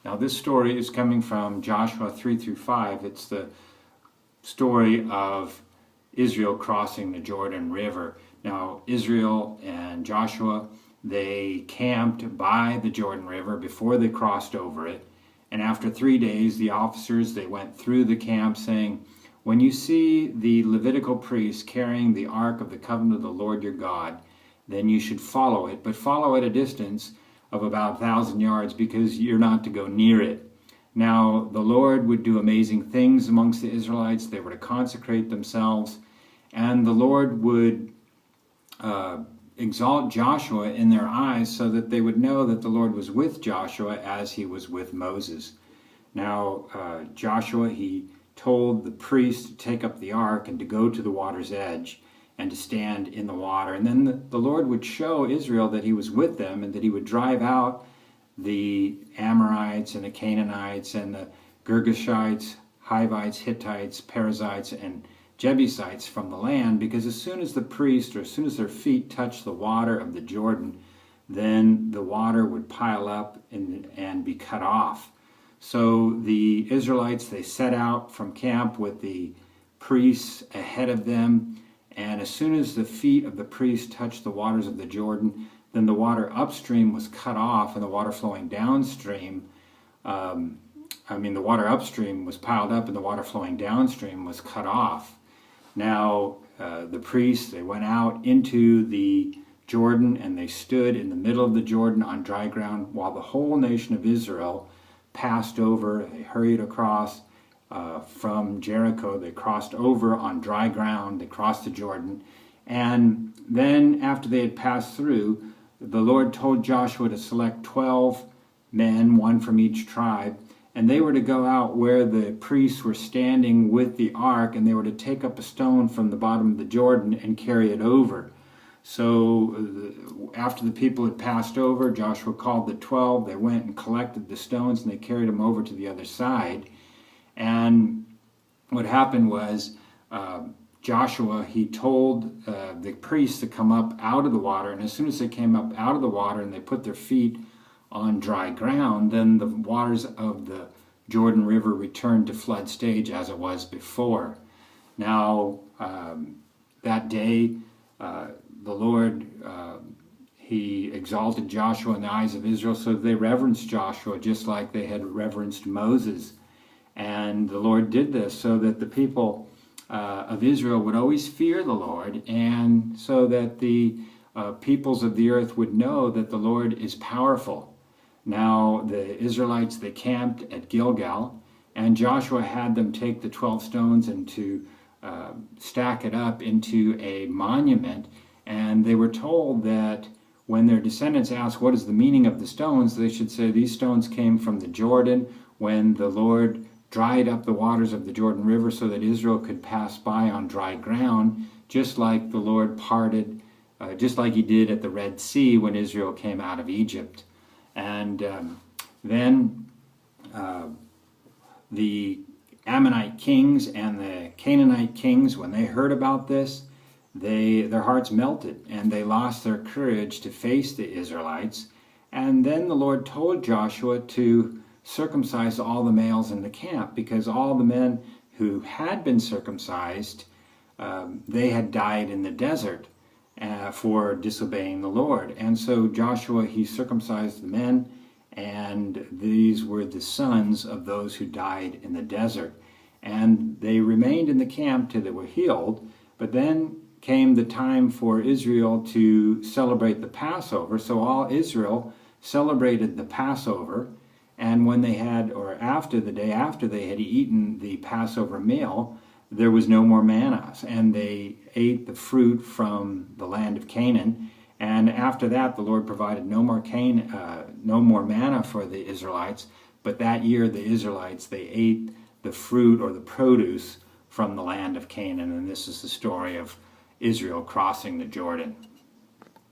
Now this story is coming from Joshua 3 through 5. It's the story of Israel crossing the Jordan River. Now Israel and Joshua, they camped by the Jordan River before they crossed over it. And after 3 days, the officers, they went through the camp saying, "When you see the Levitical priests carrying the ark of the covenant of the Lord your God, then you should follow it, but follow at a distance of about 1,000 yards, because you're not to go near it." Now the Lord would do amazing things amongst the Israelites. They were to consecrate themselves, and the Lord would exalt Joshua in their eyes so that they would know that the Lord was with Joshua as he was with Moses. Now Joshua, he told the priests to take up the ark and to go to the water's edge and to stand in the water. And then the Lord would show Israel that he was with them and that he would drive out the Amorites and the Canaanites and the Girgashites, Hivites, Hittites, Perizzites, and Jebusites from the land, because as soon as the priests, or as soon as their feet touched the water of the Jordan, then the water would pile up and be cut off. So the Israelites, they set out from camp with the priests ahead of them, and as soon as the feet of the priests touched the waters of the Jordan, then the water upstream was cut off, and the water flowing downstream, the water upstream was piled up, and the water flowing downstream was cut off. Now, the priests, they went out into the Jordan, and they stood in the middle of the Jordan on dry ground, while the whole nation of Israel passed over. They hurried across from Jericho. They crossed over on dry ground. They crossed the Jordan. And then after they had passed through, the Lord told Joshua to select 12 men, one from each tribe, and they were to go out where the priests were standing with the ark, and they were to take up a stone from the bottom of the Jordan and carry it over. So after the people had passed over, Joshua called the 12. They went and collected the stones, and they carried them over to the other side. And what happened was Joshua, he told the priests to come up out of the water, and as soon as they came up out of the water and they put their feet on dry ground, then the waters of the Jordan River returned to flood stage as it was before. Now, that day, the Lord, he exalted Joshua in the eyes of Israel, so they reverenced Joshua just like they had reverenced Moses. And the Lord did this so that the people of Israel would always fear the Lord, and so that the peoples of the earth would know that the Lord is powerful. Now the Israelites, they camped at Gilgal, and Joshua had them take the 12 stones and to stack it up into a monument. And they were told that when their descendants asked what is the meaning of the stones, they should say these stones came from the Jordan when the Lord dried up the waters of the Jordan River so that Israel could pass by on dry ground, just like the Lord parted, just like he did at the Red Sea when Israel came out of Egypt. And then the Ammonite kings and the Canaanite kings, when they heard about this, their hearts melted, and they lost their courage to face the Israelites. And then the Lord told Joshua to circumcise all the males in the camp, because all the men who had been circumcised, they had died in the desert for disobeying the Lord. And so Joshua, he circumcised the men, and these were the sons of those who died in the desert. And they remained in the camp till they were healed. But then came the time for Israel to celebrate the Passover. So all Israel celebrated the Passover. And when they had, or after the day after they had eaten the Passover meal, there was no more manna, and they ate the fruit from the land of Canaan. And after that, the Lord provided no more manna for the Israelites. But that year, the Israelites, they ate the fruit or the produce from the land of Canaan. And this is the story of Israel crossing the Jordan.